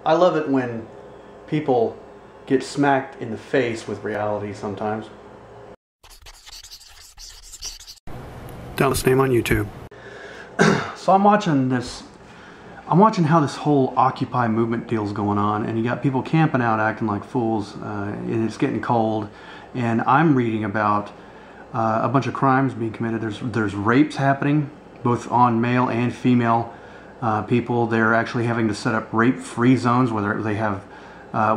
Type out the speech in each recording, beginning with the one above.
I love it when people get smacked in the face with reality sometimes. Doubtless name on YouTube. So I'm watching how this whole Occupy movement deal's going on, and you got people camping out acting like fools, and it's getting cold, and I'm reading about a bunch of crimes being committed. There's rapes happening, both on male and female people. They're actually having to set up rape-free zones where they have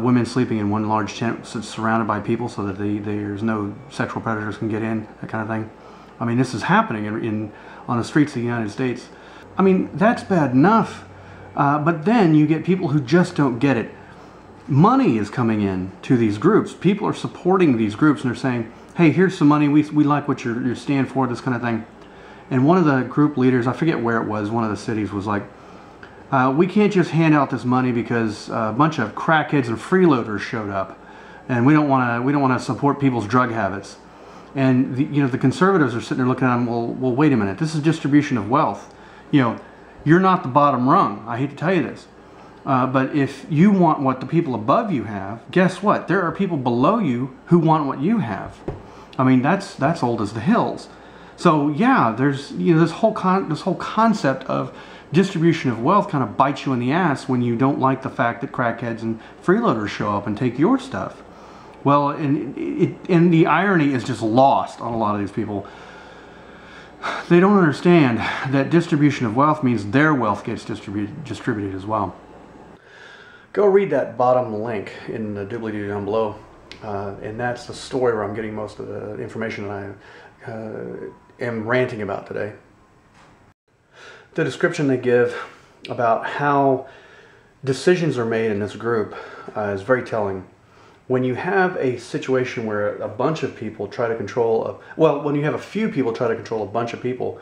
women sleeping in one large tent surrounded by people so that there's no sexual predators can get in, that kind of thing. I mean, this is happening on the streets of the United States. I mean, that's bad enough, but then you get people who just don't get it. Money is coming in to these groups. People are supporting these groups, and they're saying, hey, here's some money, we like what you stand for, this kind of thing. And one of the group leaders, I forget where it was, one of the cities, was like, we can't just hand out this money because a bunch of crackheads and freeloaders showed up, and we don't want to support people's drug habits. And the conservatives are sitting there looking at them. Well, wait a minute. This is distribution of wealth. You're not the bottom rung. I hate to tell you this, but if you want what the people above you have, guess what? There are people below you who want what you have. I mean, that's old as the hills. So yeah, there's this whole concept of distribution of wealth kind of bites you in the ass when you don't like the fact that crackheads and freeloaders show up and take your stuff. Well, and the irony is just lost on a lot of these people. They don't understand that distribution of wealth means their wealth gets distributed as well. Go read that bottom link in the doobly-doo down below, and that's the story where I'm getting most of the information that I am ranting about today. The description they give about how decisions are made in this group is very telling. When you have a situation where a bunch of people try to control, when you have a few people try to control a bunch of people,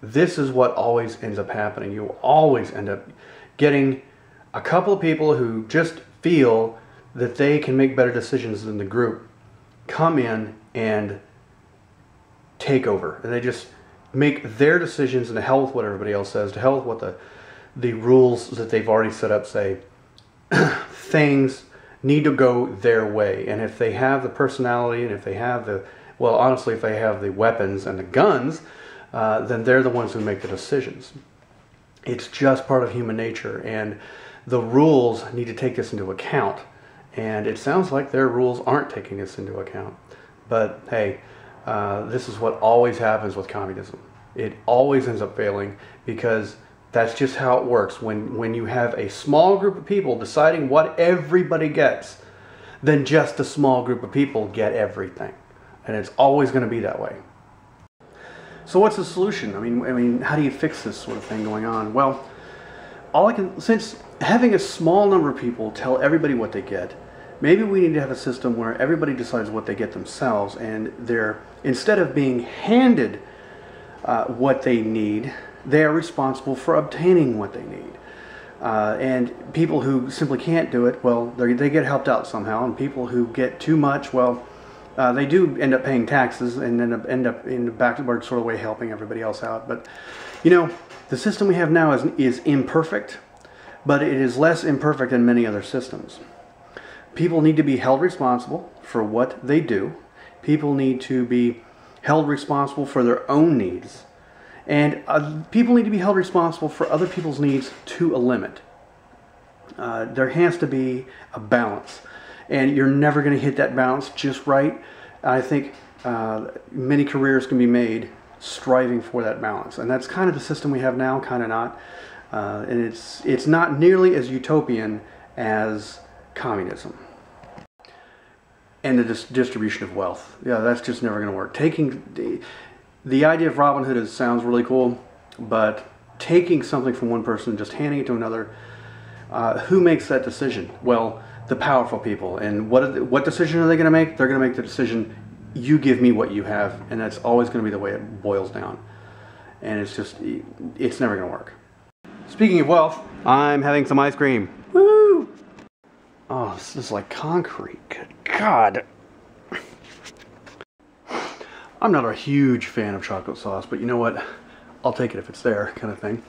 this is what always ends up happening. You always end up getting a couple of people who just feel that they can make better decisions than the group come in and take over. And they just make their decisions, and to hell with what everybody else says, to hell with what the rules that they've already set up say. Things need to go their way, and if they have the personality, and if they have honestly, if they have the weapons and the guns, then they're the ones who make the decisions. It's just part of human nature, and the rules need to take this into account, and it sounds like their rules aren't taking this into account. But hey, this is what always happens with communism. It always ends up failing, because that's just how it works. When you have a small group of people deciding what everybody gets, then just a small group of people get everything. And it's always going to be that way. So what's the solution? I mean, how do you fix this sort of thing going on? Well, since having a small number of people tell everybody what they get, maybe we need to have a system where everybody decides what they get themselves, and instead of being handed what they need, they are responsible for obtaining what they need. And people who simply can't do it, well, they get helped out somehow. And people who get too much, well, they do end up paying taxes and then end up in a backward sort of way helping everybody else out. But, the system we have now is imperfect, but it is less imperfect than many other systems. People need to be held responsible for what they do. People need to be held responsible for their own needs. And people need to be held responsible for other people's needs to a limit. There has to be a balance. And you're never going to hit that balance just right. I think many careers can be made striving for that balance. And that's kind of the system we have now, kind of not. And it's not nearly as utopian as communism. And the distribution of wealth. Yeah, that's just never going to work. The idea of Robin Hood sounds really cool, but taking something from one person and just handing it to another, who makes that decision? Well, the powerful people. And what decision are they going to make? They're going to make the decision, you give me what you have, and that's always going to be the way it boils down. And it's never going to work. Speaking of wealth, I'm having some ice cream. Woo! Oh, this is like concrete. Good God. I'm not a huge fan of chocolate sauce, but you know what? I'll take it if it's there, kind of thing.